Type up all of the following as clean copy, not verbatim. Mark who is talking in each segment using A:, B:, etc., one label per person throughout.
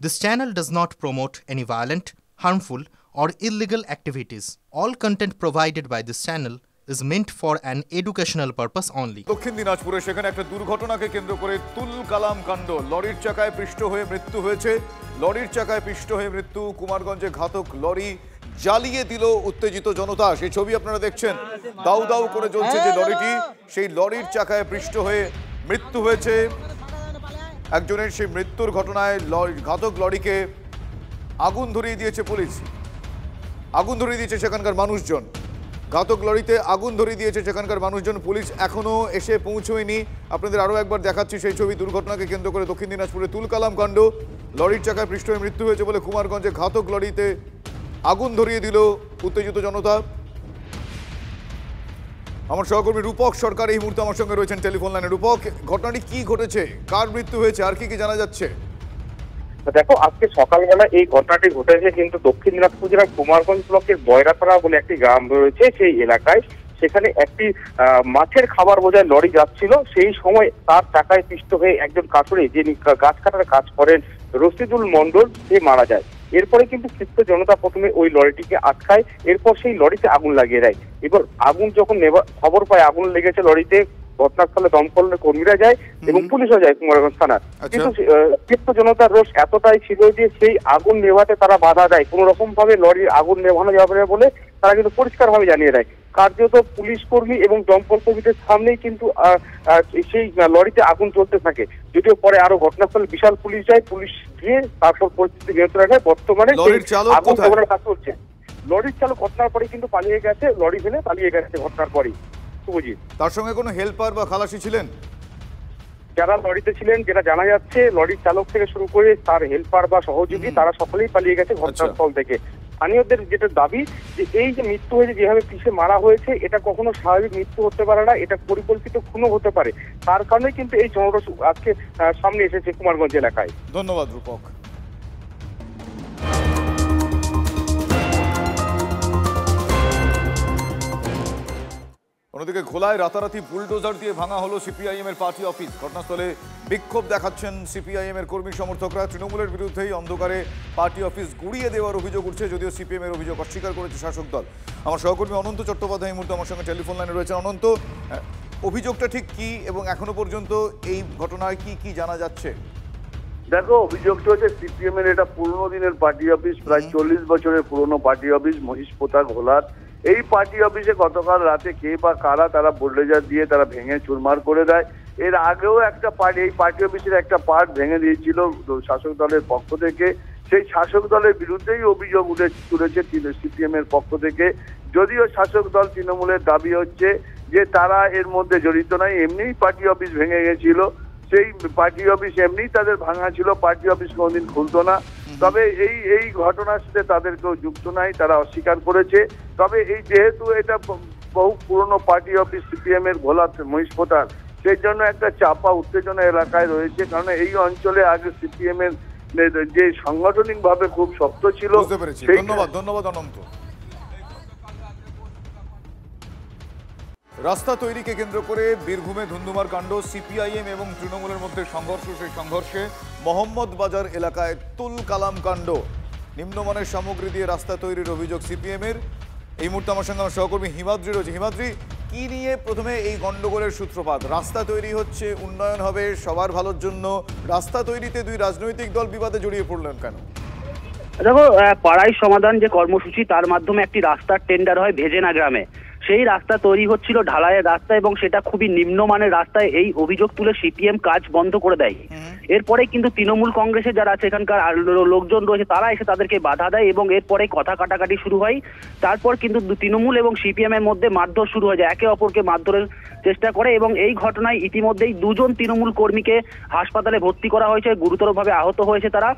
A: This channel does not promote any violent, harmful, or illegal activities. All content provided by this channel is meant for an educational purpose only.
B: দক্ষিণ দিনাজপুরে সেখানে একটা দুর্ঘটনাকে কেন্দ্র করে তুল কালাম কাণ্ড। লরির চাকায় পিষ্ট হয়ে মৃত্যু হয়েছে। লরির চাকায় পিষ্ট হয়ে মৃত্যু। কুমারগঞ্জে ঘাতক লরি জ্বালিয়ে দিল উত্তেজিত জনতা। সেই ছবি আপনারা দেখছেন। দাউ দাউ করে জ্বলছে যে লরিটি, সেই লরির চাকায় পিষ্ট হয়ে মৃত্যু হয়েছে একজনের। সেই মৃত্যুর ঘটনায় ঘাতক লরিকে আগুন ধরিয়ে দিয়েছে পুলিশ। আগুন ধরিয়ে দিয়েছে সেখানকার মানুষজন। ঘাতক লরিতে আগুন ধরিয়ে দিয়েছে সেখানকার মানুষজন। পুলিশ এখনো এসে পৌঁছয়নি। আপনাদের আরও একবার দেখাচ্ছি সেই ছবি। দুর্ঘটনাকে কেন্দ্র করে দক্ষিণ দিনাজপুরে তুলকালাম কাণ্ড। লরির চাকায় পৃষ্ঠ হয়ে মৃত্যু হয়েছে বলে কুমারগঞ্জে ঘাতক লরিতে আগুন ধরিয়ে দিল উত্তেজিত জনতা। আমার সহকর্মী রূপক সরকার এই মুহূর্তে আমার সঙ্গে রয়েছেন টেলিফোন লাইনে। রূপক, ঘটনাটি কি ঘটেছে, কার মৃত্যু হয়েছে, আর কি জানা যাচ্ছে?
C: দেখো, আজকে সকালবেলা এই ঘটনাটি ঘটেছে কিন্তু দক্ষিণ দিনাজপুর জেলার কুমারগঞ্জ ব্লকের বয়রাপাড়া বলে একটি গ্রাম রয়েছে সেই এলাকায়। সেখানে একটি মাছের খাবার বোঝায় লরি যাচ্ছিল, সেই সময় তার চাকায় পিষ্ট হয়ে একজন কাঠুরে, যিনি গাছ কাটার কাজ করেন, রশিদুল মন্ডল, সে মারা যায়। এরপরে কিন্তু ক্ষিপ্ত জনতা প্রথমে ওই লরিটিকে আটকায়, এরপর সেই লরিতে আগুন লাগিয়ে দেয়। এবার আগুন যখন খবর পায় আগুন লেগেছে লরিতে, ঘটনাস্থলে দমকল কর্মীরা যায় এবং পুলিশও যায় কুমারগঞ্জ থানার। কিন্তু ক্ষিপ্ত জনতার রোষ এতটাই ছিল যে সেই আগুন নেভাতে তারা বাধা দেয়। কোন রকম ভাবে লরির আগুন নেভানো যাবে না বলে তারা কিন্তু পরিষ্কার ভাবে জানিয়ে দেয়। কার্যত পুলিশ কর্মী এবং দমকল কর্মীদের সামনেই কিন্তু সেই লরিতে আগুন চলতে থাকে। যদিও পরে আরো ঘটনাস্থলে বিশাল পুলিশ যায়, পুলিশ গিয়ে তারপর পরিস্থিতি নিয়ন্ত্রণে রাখে। বর্তমানে আগুন নেভানোর কাজ চলছে। লরির চালক ঘটনার পরে কিন্তু পালিয়ে গেছে, লরি ফেলে পালিয়ে গেছে ঘটনার পরেই।
B: তার সঙ্গে কোনো হেল্পার বা খালাসি ছিলেন?
C: যারা লরিতে ছিলেন, যেটা জানা যাচ্ছে, লরির চালক থেকে শুরু করে তার হেল্পার বা সহযোগী, তারা সকলেই পালিয়ে গেছে ঘটনাস্থল থেকে। স্থানীয়দের যেটা দাবি যে এই যে মৃত্যু হয়েছে, যেভাবে পিষে মারা হয়েছে, এটা কখনো স্বাভাবিক মৃত্যু হতে পারে না, এটা পরিকল্পিত খুনও হতে পারে। তার কারণে কিন্তু এই জনরোষ আজকে সামনে এসেছে কুমারগঞ্জ এলাকায়।
B: ধন্যবাদ রূপক। অন্যদিকে খোলায় রাতারাতি বুলডোজার দিয়ে ভাঙা হলো সিপিআইএম এর পার্টি অফিস। ঘটনাস্থলে বিক্ষোভ দেখাচ্ছেন সিপিআইএম এর কর্মী সমর্থকরা। তৃণমূলের বিরুদ্ধেই অন্ধকারে পার্টি অফিস গুড়িয়ে দেওয়ার অভিযোগ উঠছে, যদিও সিপিএম এর অভিযোগ অস্বীকার করেছে শাসক দল। আমার সহকর্মী অনন্ত চট্টোপাধ্যায় এই মুহূর্তে আমার সঙ্গে টেলিফোন লাইনে রয়েছে। অনন্ত, অভিযোগটা ঠিক কি এবং এখনো পর্যন্ত এই ঘটনায় কি কি জানা যাচ্ছে?
D: দেখো, অভিযোগটা হচ্ছে সিপিএম এর এটা পুরোনো দিনের পার্টি অফিস, প্রায় 40 বছরের পুরনো পার্টি অফিস, মহিষপোতা ঘোলার। এই পার্টি অফিসে গতকাল রাতে কে বা কারা তারা বুলডোজার দিয়ে তারা ভেঙে চুরমার করে দেয়। এর আগেও একটা এই পার্টি অফিসের একটা পার্ট ভেঙে দিয়েছিল শাসক দলের পক্ষ থেকে। সেই শাসক দলের বিরুদ্ধেই অভিযোগ তুলেছে সিপিএম এর পক্ষ থেকে। যদিও শাসক দল তৃণমূলের দাবি হচ্ছে যে তারা এর মধ্যে জড়িত নয়, এমনিই পার্টি অফিস ভেঙে গেছিল। সেই পার্টি অফিস এমনি তাদের ভাঙা ছিল, পার্টি অফিস কোনোদিন খুলতো না। তবে এই ঘটনার সাথে তাদের কেউ যুক্ত নাই, তারা অস্বীকার করেছে। তবে এই যেহেতু এটা বহু পুরনো পার্টি অফিস সিপিএম এর ভোলা মহিষপোতার, সেই জন্য একটা চাপা উত্তেজনা এলাকায় রয়েছে। কারণ এই অঞ্চলে আগে সিপিএম এর যে সাংগঠনিক ভাবে খুব শক্ত ছিল।
B: ধন্যবাদ অনন্ত। রাস্তা তৈরিকে কেন্দ্র করে বীরভূমে ধুন্ধুমার কাণ্ড। সিপিআইএম এবং তৃণমূলের মধ্যে সংঘর্ষ। সেই সংঘর্ষে মোহাম্মদ বাজার এলাকায় তুল কালাম কাণ্ড। নিম্নমানের সামগ্রী দিয়ে রাস্তা তৈরির অভিযোগ সিপিএম এর। এই মুহূর্তে আমার সঙ্গে আমার সহকর্মী হিমাদ্রি রয়েছে। হিমাদ্রি, কি নিয়ে প্রথমে এই গন্ডগোলের সূত্রপাত? রাস্তা তৈরি হচ্ছে, উন্নয়ন হবে সবার ভালোর জন্য, রাস্তা তৈরিতে দুই রাজনৈতিক দল বিবাদে জড়িয়ে পড়লেন কেন?
E: দেখো, পাড়াই সমাধান যে কর্মসূচি, তার মাধ্যমে একটি রাস্তার টেন্ডার হয় ভেজেনা গ্রামে। সেই রাস্তা তৈরি হচ্ছিল ঢালাইয়ের রাস্তা এবং সেটা খুবই নিম্নমানের রাস্তায়। এই অভিযোগ তুলে সিপিএম কাজ বন্ধ করে দেয়। এরপরে কিন্তু তৃণমূল কংগ্রেসের যারা আছে, এখানকার লোকজন রয়েছে, তারা এসে তাদেরকে বাধা দেয় এবং এরপরে কথা কাটাকাটি শুরু হয়। তারপর কিন্তু তৃণমূল এবং সিপিএম এর মধ্যে মারধর শুরু হয়ে যায়, একে অপরকে মারধরের চেষ্টা করে এবং এই ঘটনায় ইতিমধ্যেই দুজন তৃণমূল কর্মীকে হাসপাতালে ভর্তি করা হয়েছে, গুরুতরভাবে আহত হয়েছে তারা।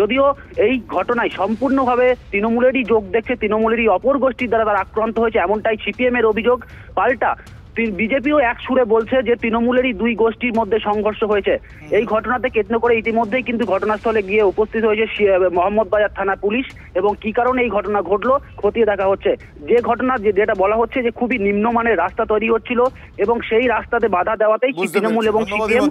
E: যদিও এই ঘটনায় সম্পূর্ণভাবে তৃণমূলেরই যোগ দেখছে, তৃণমূলেরই অপর গোষ্ঠীর দ্বারা তারা আক্রান্ত হয়েছে, এমনটাই সিপিএম এর অভিযোগ। পাল্টা বিজেপিও এক সুরে বলছে যে তৃণমূলেরই দুই গোষ্ঠীর মধ্যে সংঘর্ষ হয়েছে। এই ঘটনাতে কেন্দ্র করে ইতিমধ্যেই কিন্তু ঘটনাস্থলে গিয়ে উপস্থিত হয়েছে মোহাম্মদ বাজার থানা পুলিশ এবং কি কারণে এই ঘটনা ঘটলো খতিয়ে দেখা হচ্ছে। যে ঘটনা যেটা বলা হচ্ছে যে খুবই নিম্নমানের রাস্তা তৈরি হচ্ছিল এবং সেই রাস্তাতে বাধা দেওয়াতেই তৃণমূল এবং সিপিএম